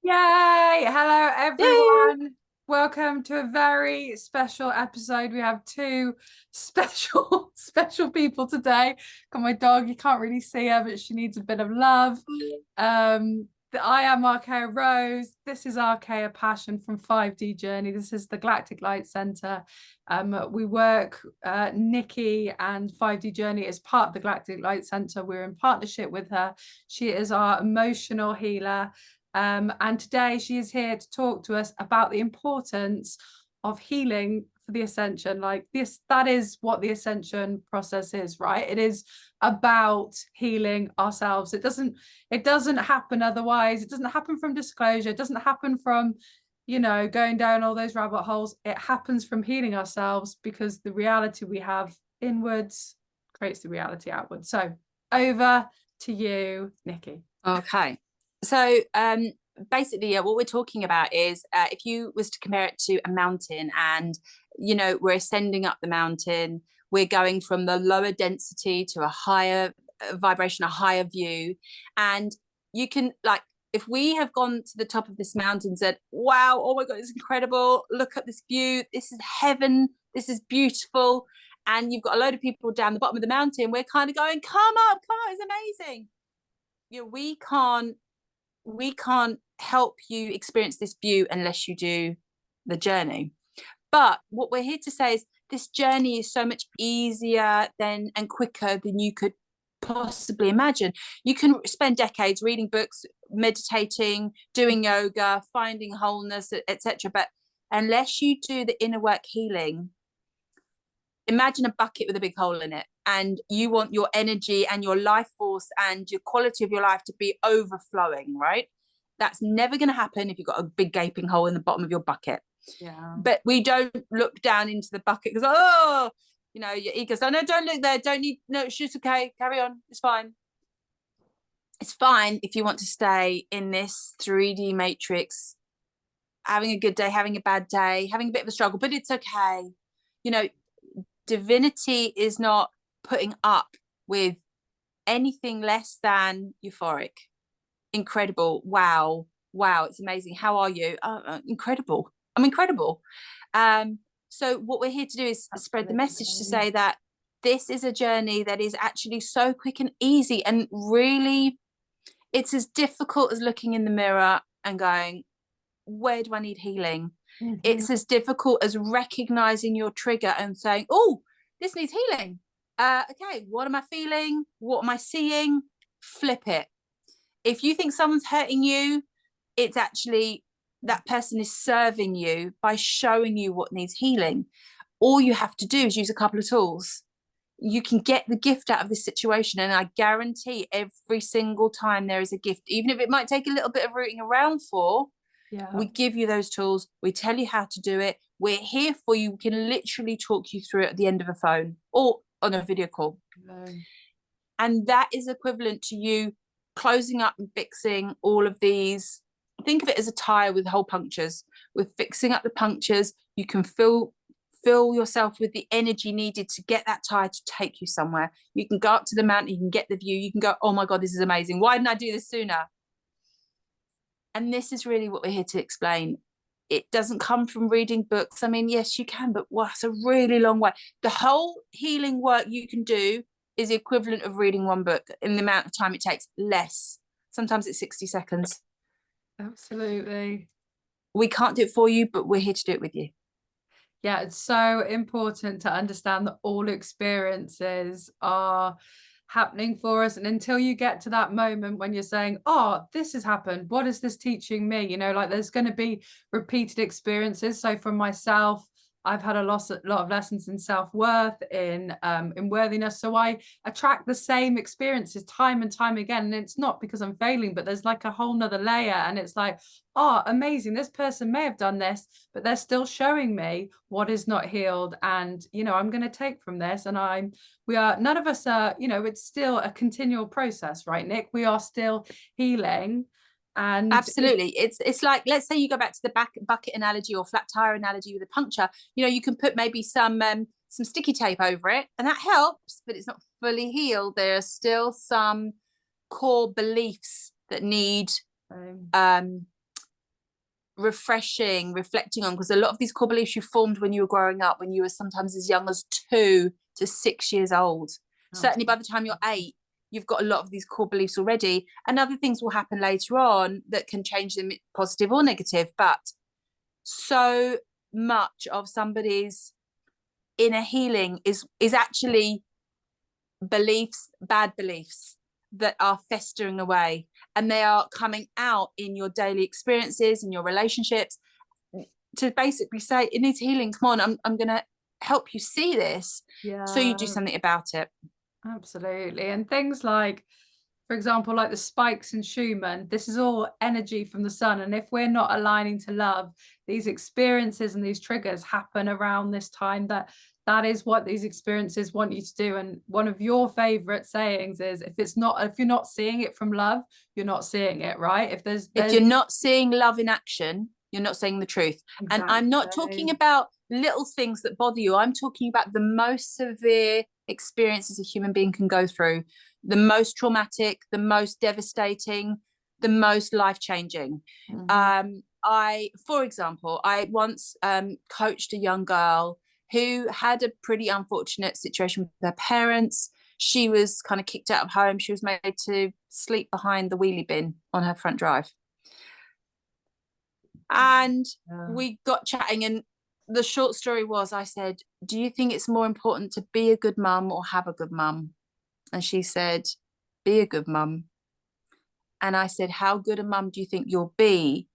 Yay! Hello, Yay! everyone. Welcome to a very special episode. We have two special, special people today. Got my dog. You can't really see her, but she needs a bit of love. I am Arkea Rose. This is Arkea Passion from 5D Journey. This is the Galactic Light Center. We work, Nikki and 5D Journey is part of the Galactic Light Center. We're in partnership with her. She is our emotional healer. And today she is here to talk to us about the importance of healing for the ascension. Like this, that is what the ascension process is, right? It is about healing ourselves. It doesn't happen otherwise. It doesn't happen from disclosure. It doesn't happen from, going down all those rabbit holes. It happens from healing ourselves because the reality we have inwards creates the reality outwards. So over to you, Nikki. Okay. So basically, what we're talking about is if you was to compare it to a mountain and, we're ascending up the mountain, we're going from the lower density to a higher vibration, a higher view. And you can like, if we have gone to the top of this mountain and said, wow, oh my God, it's incredible. Look at this view. This is heaven. This is beautiful. And you've got a load of people down the bottom of the mountain. We're kind of going, come up, it's amazing. We can't help you experience this view unless you do the journey. But what we're here to say is this journey is so much easier than and quicker than you could possibly imagine. You can spend decades reading books, meditating, doing yoga, finding wholeness, etc. But unless you do the inner work healing, imagine a bucket with a big hole in it, and you want your energy and your life force and your quality of your life to be overflowing, right? That's never going to happen if you've got a big gaping hole in the bottom of your bucket. Yeah. But we don't look down into the bucket because, oh, your ego's, oh, no, don't look there, don't need, no, it's just okay, carry on, it's fine. It's fine if you want to stay in this 3D matrix, having a good day, having a bad day, having a bit of a struggle, but it's okay. Divinity is not putting up with anything less than euphoric. Incredible. Wow, it's amazing. How are you? Incredible. I'm incredible. So what we're here to do is spread the message to say that this is a journey that is actually so quick and easy, and really it's as difficult as looking in the mirror and going, where do I need healing? Mm-hmm. It's as difficult as recognizing your trigger and saying, oh, this needs healing. Okay, what am I feeling? What am I seeing? Flip it. If you think someone's hurting you, it's actually that person is serving you by showing you what needs healing. All you have to do is use a couple of tools. You can get the gift out of this situation, and I guarantee every single time there is a gift, even if it might take a little bit of rooting around for. Yeah. We give you those tools. We tell you how to do it. We're here for you. We can literally talk you through it at the end of a phone or on a video call. And that is equivalent to you closing up and fixing all of these. Think of it as a tire with hole punctures. With fixing up the punctures, you can fill yourself with the energy needed to get that tire to take you somewhere. You can go up to the mountain, you can get the view, you can go, oh my God, this is amazing. Why didn't I do this sooner? And this is really what we're here to explain. It doesn't come from reading books. I mean, yes, you can, but wow, it's a really long way. The whole healing work you can do is the equivalent of reading one book in the amount of time it takes, less. Sometimes it's 60 seconds. Absolutely. We can't do it for you, but we're here to do it with you. Yeah, it's so important to understand that all experiences are happening for us, and until you get to that moment when you're saying, oh, this has happened, what is this teaching me, like there's going to be repeated experiences. So for myself, I've had a lot of lessons in self-worth, in worthiness. So I attract the same experiences time and time again. And it's not because I'm failing, but there's like a whole nother layer. And it's like, oh, amazing. This person may have done this, but they're still showing me what is not healed. And, I'm going to take from this. And none of us are, it's still a continual process, right, Nick? We are still healing. And absolutely, it's like, let's say you go back to the bucket analogy or flat tire analogy with a puncture. You can put maybe some sticky tape over it, and that helps, but it's not fully healed. There are still some core beliefs that need refreshing, reflecting on, because a lot of these core beliefs you formed when you were growing up, when you were sometimes as young as 2 to 6 years old. Certainly by the time you're 8, you've got a lot of these core beliefs already, and other things will happen later on that can change them, positive or negative. But so much of somebody's inner healing is actually beliefs, bad beliefs that are festering away, and they are coming out in your daily experiences, in your relationships, to basically say it needs healing. Come on, I'm gonna help you see this, so you do something about it. Absolutely. And things like, for example, like the spikes in Schumann, this is all energy from the sun. And if we're not aligning to love, these experiences and these triggers happen around this time. That is what these experiences want you to do. And one of your favorite sayings is, if you're not seeing it from love, you're not seeing it, right? If you're not seeing love in action, you're not saying the truth. Exactly. And I'm not talking about little things that bother you. I'm talking about the most severe experiences a human being can go through, the most traumatic, the most devastating, the most life-changing. For example, I once coached a young girl who had a pretty unfortunate situation with her parents. She was kind of kicked out of home. She was made to sleep behind the wheelie bin on her front drive. And we got chatting, and the short story was, I said, do you think it's more important to be a good mum or have a good mum? And she said, be a good mum. And I said, how good a mum do you think you'll be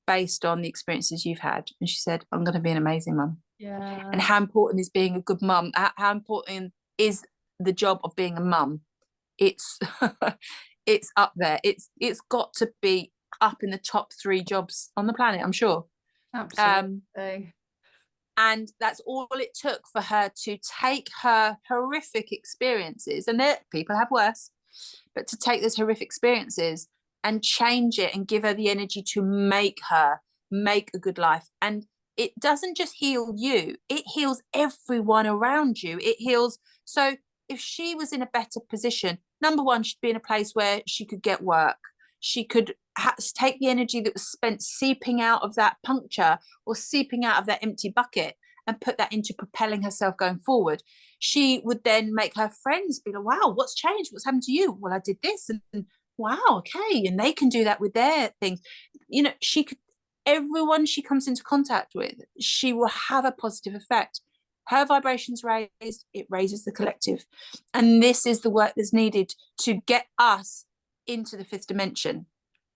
based on the experiences you've had? And she said, I'm going to be an amazing mum. Yeah. And how important is being a good mum? How important is the job of being a mum? It's it's up there. It's got to be up in the top 3 jobs on the planet, I'm sure. Absolutely. And that's all it took for her to take her horrific experiences, and people have worse, but to take those horrific experiences and change it and give her the energy to make a good life. And it doesn't just heal you, it heals everyone around you. It heals. So if she was in a better position, number one, she'd be in a place where she could get work. She could take the energy that was spent seeping out of that puncture or seeping out of that empty bucket and put that into propelling herself going forward. She would then make her friends be like, wow, what's changed? What's happened to you? Well, I did this. And wow, okay. And they can do that with their things. You know, she could, everyone she comes into contact with, she will have a positive effect. Her vibrations raised, it raises the collective. And this is the work that's needed to get us into the 5th dimension.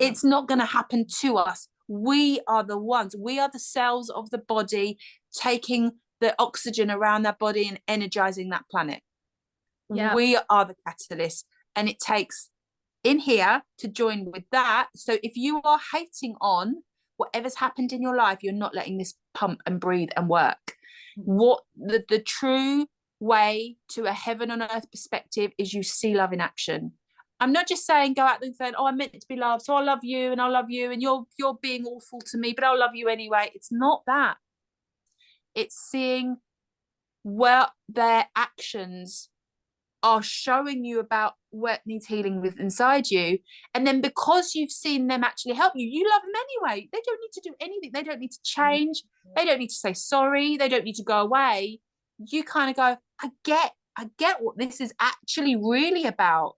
It's not going to happen to us. We are the ones, we are the cells of the body taking the oxygen around that body and energizing that planet. We are the catalyst, and it takes in here to join with that. So if you are hating on whatever's happened in your life, you're not letting this pump and breathe and work. What the true way to a heaven on earth perspective is you see love in action. I'm not just saying go out there and saying, oh, I'm meant to be loved, so I love you and I love you and you're being awful to me, but I'll love you anyway. It's not that. It's seeing where their actions are showing you about what needs healing with inside you. And then because you've seen them actually help you, you love them anyway. They don't need to do anything. They don't need to change. They don't need to say sorry. They don't need to go away. You kind of go, I get what this is actually really about.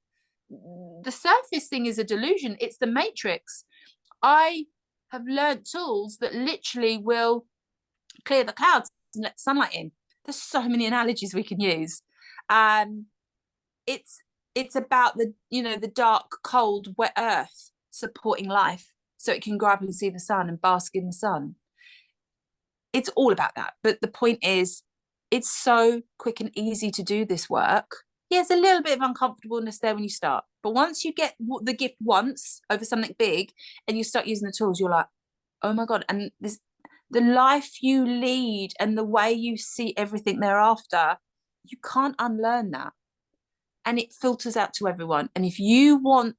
The surface thing is a delusion. It's the matrix. I have learned tools that literally will clear the clouds and let sunlight in. There's so many analogies we can use. It's about the dark, cold, wet earth supporting life so it can grow up and see the sun and bask in the sun. It's all about that. But the point is, it's so quick and easy to do this work. There's a little bit of uncomfortableness there when you start, but once you get the gift once over something big and you start using the tools, you're like, oh my God. And the life you lead and the way you see everything thereafter, you can't unlearn that. And it filters out to everyone. And if you want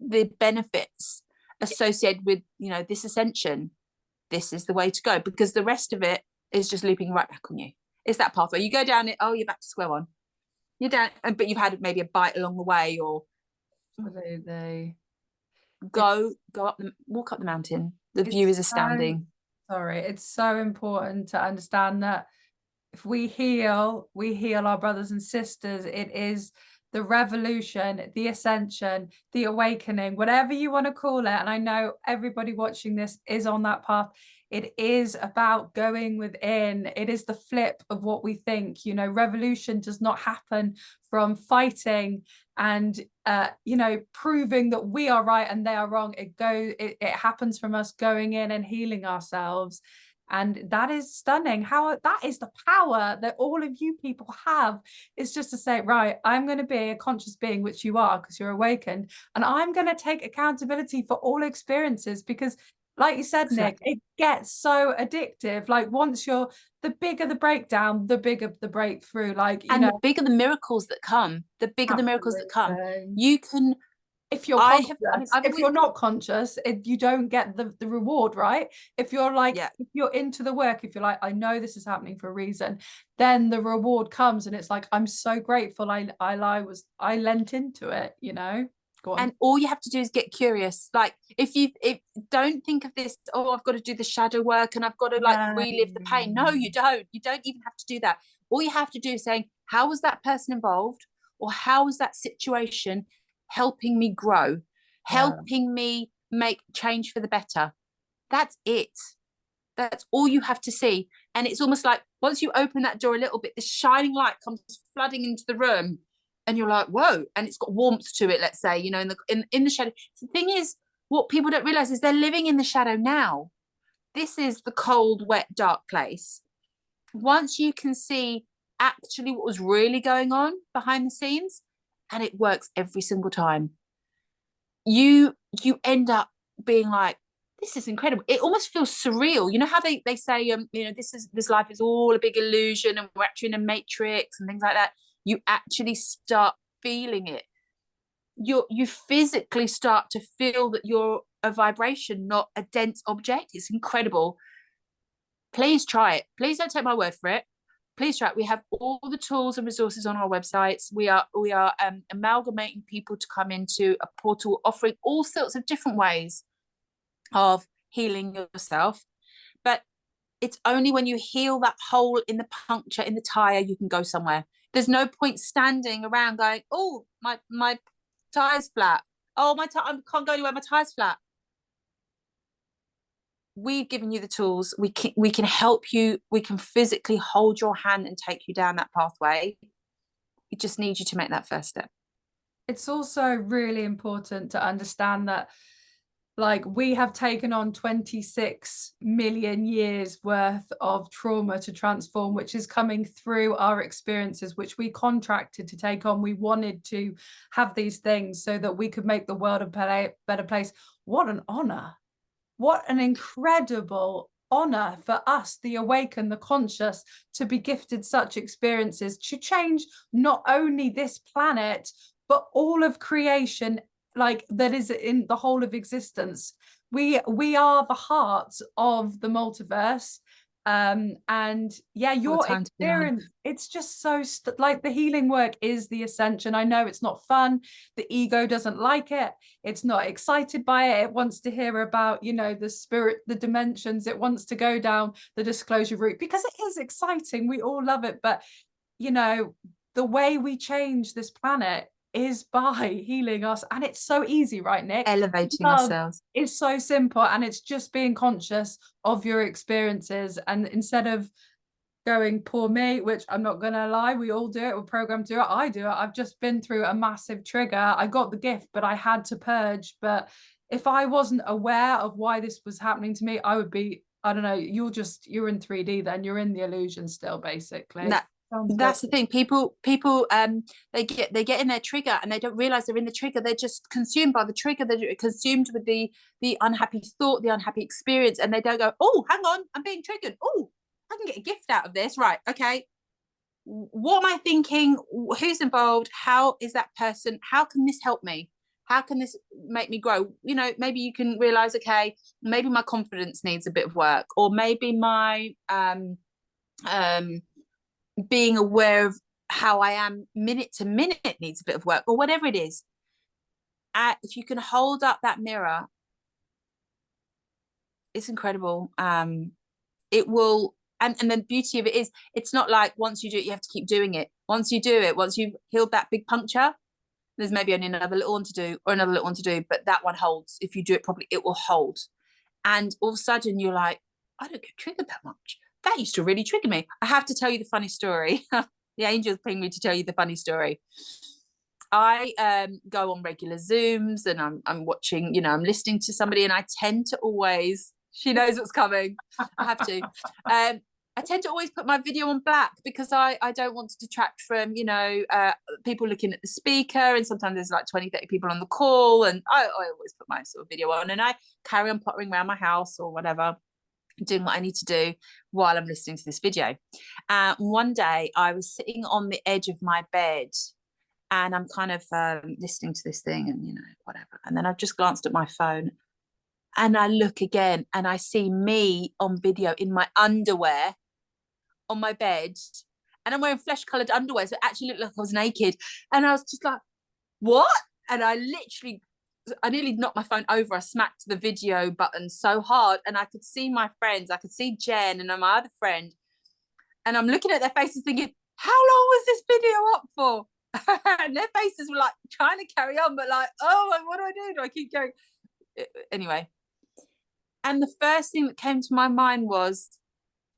the benefits associated with, this ascension, this is the way to go, because the rest of it is just looping right back on you. It's that pathway. You go down it, oh, you're back to square one. You're down, but you've had maybe a bite along the way, or Absolutely. walk up the mountain. The view is so, astounding. sorry, it's so important to understand that if we heal our brothers and sisters. It is the revolution, the ascension, the awakening, whatever you want to call it. And I know everybody watching this is on that path. It is about going within. It is the flip of what we think. You know, revolution does not happen from fighting and proving that we are right and they are wrong. It happens from us going in and healing ourselves. And that is stunning. How that is the power that all of you people have, is just to say, right, I'm going to be a conscious being, which you are because you're awakened, and I'm going to take accountability for all experiences. Because like you said, Nick, it gets so addictive. Like once you're, the bigger the breakdown, the bigger the breakthrough. Like, and the bigger the miracles that come, you can, if you're conscious. If you're not conscious, you don't get the reward, right? If you're like, if you're into the work, if you're like, I know this is happening for a reason, then the reward comes, and it's like, I'm so grateful I lent into it, you know. Go on. And all you have to do is get curious. Like if don't think of this, oh, I've got to do the shadow work and I've got to like relive the pain. No, you don't even have to do that. All you have to do is saying, how was that person involved, or how was that situation helping me grow, helping me make change for the better? That's it. That's all you have to see. And it's almost like once you open that door a little bit, the shining light comes flooding into the room, and you're like, whoa, and it's got warmth to it, let's say, you know, in the shadow. The thing is, what people don't realize is they're living in the shadow now. This is the cold, wet, dark place. Once you can see actually what was really going on behind the scenes, and it works every single time, you end up being like, this is incredible. It almost feels surreal. You know how they say, this life is all a big illusion and we're actually in a matrix and things like that. You actually start feeling it. You physically start to feel that you're a vibration, not a dense object. It's incredible. Please try it. Please don't take my word for it. Please try it. We have all the tools and resources on our websites. We are amalgamating people to come into a portal offering all sorts of different ways of healing yourself. But it's only when you heal that hole in the puncture in the tire, you can go somewhere. There's no point standing around going, oh, my tire's flat. Oh, I can't go anywhere, my tire's flat. We've given you the tools. We can help you. We can physically hold your hand and take you down that pathway. We just need you to make that first step. It's also really important to understand that, like, we have taken on 26 million years worth of trauma to transform, which is coming through our experiences, which we contracted to take on. We wanted to have these things so that we could make the world a better place. What an honor. What an incredible honor for us, the awakened, the conscious, to be gifted such experiences, to change not only this planet, but all of creation, like that is in the whole of existence. We are the heart of the multiverse. And yeah, your experience, it's just so like the healing work is the ascension. I know it's not fun. The ego doesn't like it. It's not excited by it. It wants to hear about, you know, the spirit, the dimensions. It wants to go down the disclosure route because it is exciting. We all love it. But, you know, the way we change this planet is by healing us, and it's so easy, right, Nick? Elevating ourselves. It's so simple, and it's just being conscious of your experiences, and instead of going, poor me, which I'm not gonna lie, we all do it, we're programmed to do it. I do it. I've just been through a massive trigger. I got the gift, but I had to purge. But if I wasn't aware of why this was happening to me, I would be, I don't know, you're in 3D, then you're in the illusion still, basically. That's the thing. People they get in their trigger and they don't realize they're in the trigger. They're just consumed by the trigger. They're consumed with the unhappy thought, the unhappy experience, and they don't go, oh, hang on, I'm being triggered. Oh, I can get a gift out of this. Right, okay, what am I thinking? Who's involved? How is that person? How can this help me? How can this make me grow? You know, maybe you can realize, okay, maybe my confidence needs a bit of work, or maybe my being aware of how I am minute to minute needs a bit of work, or whatever it is. If you can hold up that mirror it's incredible. It will, and the beauty of it is, it's not like once you do it, you have to keep doing it. Once you do it, once you've healed that big puncture, there's maybe only another little one to do or another little one to do, but that one holds. If you do it properly, it will hold. And all of a sudden you're like, I don't get triggered that much. That used to really trigger me. I have to tell you the funny story. The angels ping me to tell you the funny story. I go on regular Zooms and I'm watching, you know, I'm listening to somebody, and I tend to always, she knows what's coming. I have to. I tend to always put my video on black because I don't want to detract from, you know, people looking at the speaker, and sometimes there's like 20, 30 people on the call, and I always put my sort of video on, and I carry on pottering around my house or whatever, doing what I need to do while I'm listening to this video. One day I was sitting on the edge of my bed, and I'm kind of listening to this thing and, you know, whatever. And then I've just glanced at my phone, and I look again, and I see me on video in my underwear on my bed, and I'm wearing flesh-coloured underwear, so it actually looked like I was naked. And I was just like, what? And I nearly knocked my phone over. I smacked the video button so hard, and I could see my friends. I could see Jen and my other friend, and I'm looking at their faces thinking, how long was this video up for? And their faces were like trying to carry on, but like, oh, what do I do? Do I keep going? Anyway, and the first thing that came to my mind was,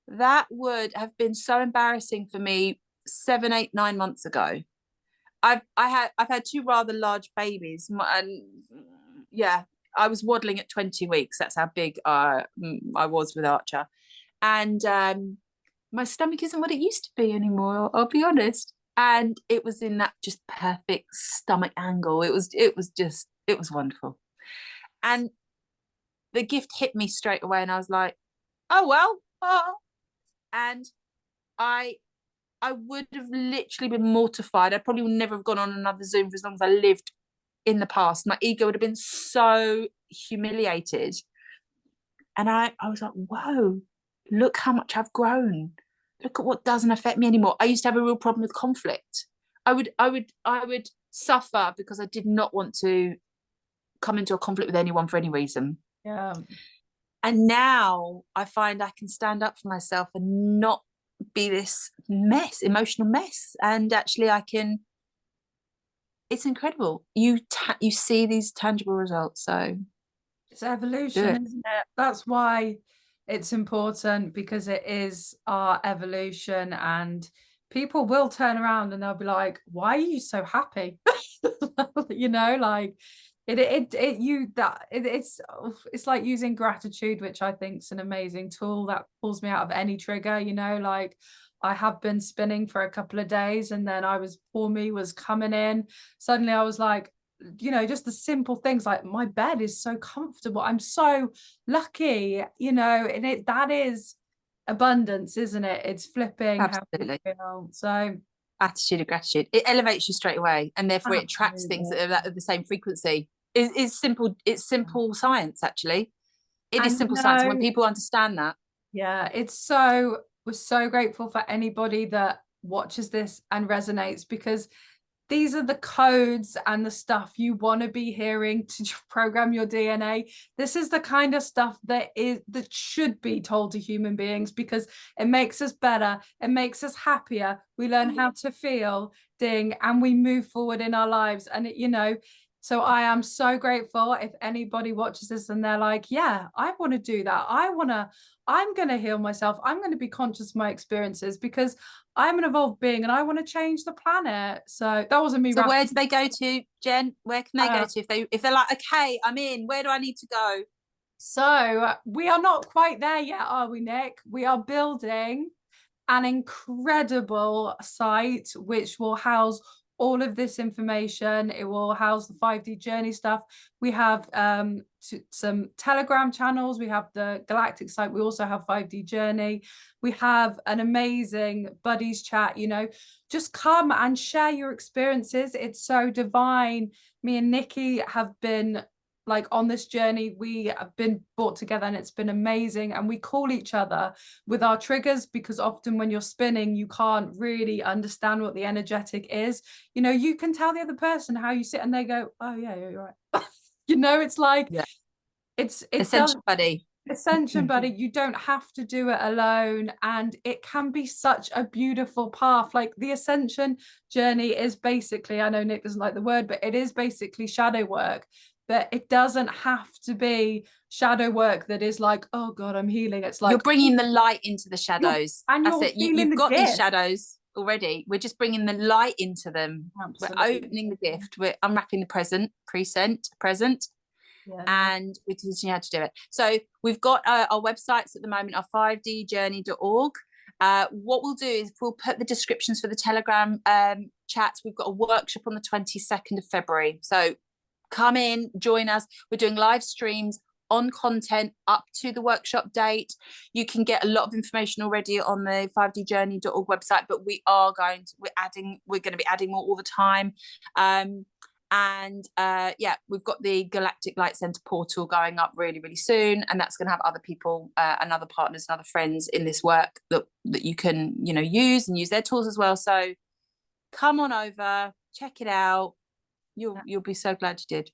that would have been so embarrassing for me 7, 8, 9 months ago. I've had 2 rather large babies, and yeah, I was waddling at 20 weeks. That's how big I was with Archer, and my stomach isn't what it used to be anymore. I'll be honest. And it was in that just perfect stomach angle. It was wonderful. And the gift hit me straight away, and I was like, oh well. And I would have literally been mortified. I probably would never have gone on another Zoom for as long as I lived in the past. My ego would have been so humiliated. And I was like, whoa, look how much I've grown. Look at what doesn't affect me anymore. I used to have a real problem with conflict. I would suffer because I did not want to come into a conflict with anyone for any reason. Yeah. And now I find I can stand up for myself and not be this emotional mess. And actually it's incredible. You see these tangible results. So it's evolution, isn't it? That's why it's important, because it is our evolution, and people will turn around and they'll be like, why are you so happy? You know, like it's like using gratitude, which I think is an amazing tool that pulls me out of any trigger. You know, like I have been spinning for a couple of days, and then poor me was coming in. Suddenly I was like, you know, just the simple things like my bed is so comfortable. I'm so lucky, you know, and that is abundance, isn't it? It's flipping. Absolutely. How we feel. So attitude of gratitude, it elevates you straight away, and therefore it attracts things that are the same frequency. It's simple science. Actually, it is simple science. When people understand that, yeah, we're so grateful for anybody that watches this and resonates, because these are the codes and the stuff you want to be hearing to program your DNA. This is the kind of stuff that should be told to human beings, because it makes us better, it makes us happier, we learn how to feel, and we move forward in our lives. And you know, so I am so grateful if anybody watches this and they're like, yeah, I want to do that. I'm going to heal myself. I'm going to be conscious of my experiences, because I'm an evolved being and I want to change the planet. So that wasn't me. So where do they go to, Jen? Where can they go to if they're like, okay, I'm in, where do I need to go? So we are not quite there yet, are we, Nick? We are building an incredible site which will house all of this information. It will house the 5D journey stuff. We have some Telegram channels. We have the Galactic site. We also have 5D journey. We have an amazing buddies chat. You know, just come and share your experiences. It's so divine. Me and Nikki have been like on this journey. We have been brought together and it's been amazing, and we call each other with our triggers, because often when you're spinning you can't really understand what the energetic is. You know, you can tell the other person how you sit and they go, oh yeah, you're right. You know, it's like, yeah, it's Ascension buddy. Ascension, buddy, you don't have to do it alone, and it can be such a beautiful path. Like the Ascension journey is basically, I know Nick doesn't like the word, but it is basically shadow work. But it doesn't have to be shadow work that is like, oh God, I'm healing. It's like you're bringing the light into the shadows. and That's you're it. feeling You've the got these gift. shadows already. We're just bringing the light into them. Absolutely. We're opening the gift. We're unwrapping the present, Yeah, and we're teaching you how to do it. So we've got our websites at the moment are 5djourney.org. What we'll do is we'll put the descriptions for the Telegram chats. We've got a workshop on the 22nd of February. So come in, join us. We're doing live streams on content up to the workshop date. You can get a lot of information already on the 5djourney.org website, but we're going to be adding more all the time. Yeah, we've got the Galactic Light Center portal going up really, really soon, and that's going to have other people and other partners and other friends in this work that you can, use and use their tools as well. So come on over, check it out. You'll be so glad you did.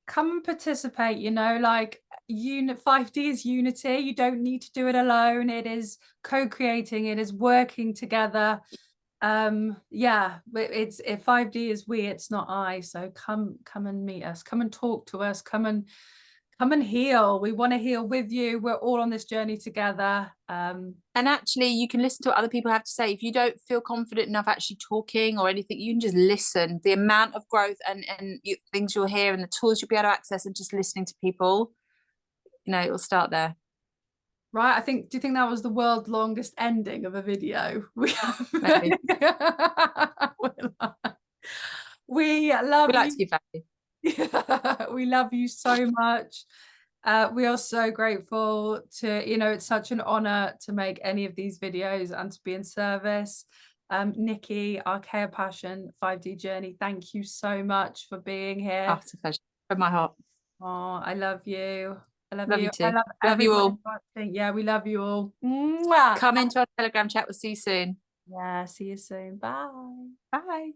Come and participate, like 5D is unity. You don't need to do it alone. It is co-creating, it is working together. Yeah, it's if 5D is we, it's not I. So come and meet us, come and talk to us, come and heal. We want to heal with you. We're all on this journey together. And actually you can listen to what other people have to say. If you don't feel confident enough actually talking or anything, you can just listen. The amount of growth and things you'll hear and the tools you'll be able to access, and just listening to people, it will start there. Right, do you think that was the world's longest ending of a video? We love we like you. to give value. We love you so much. We are so grateful to, it's such an honor to make any of these videos and to be in service. Nikki, Archaea Passion, 5D Journey, thank you so much for being here. Oh, it's a pleasure. From my heart. Oh, I love you. I love you. Too. I love you all. Yeah, we love you all. Mwah. Come into our Telegram chat. We'll see you soon. Yeah, see you soon. Bye. Bye.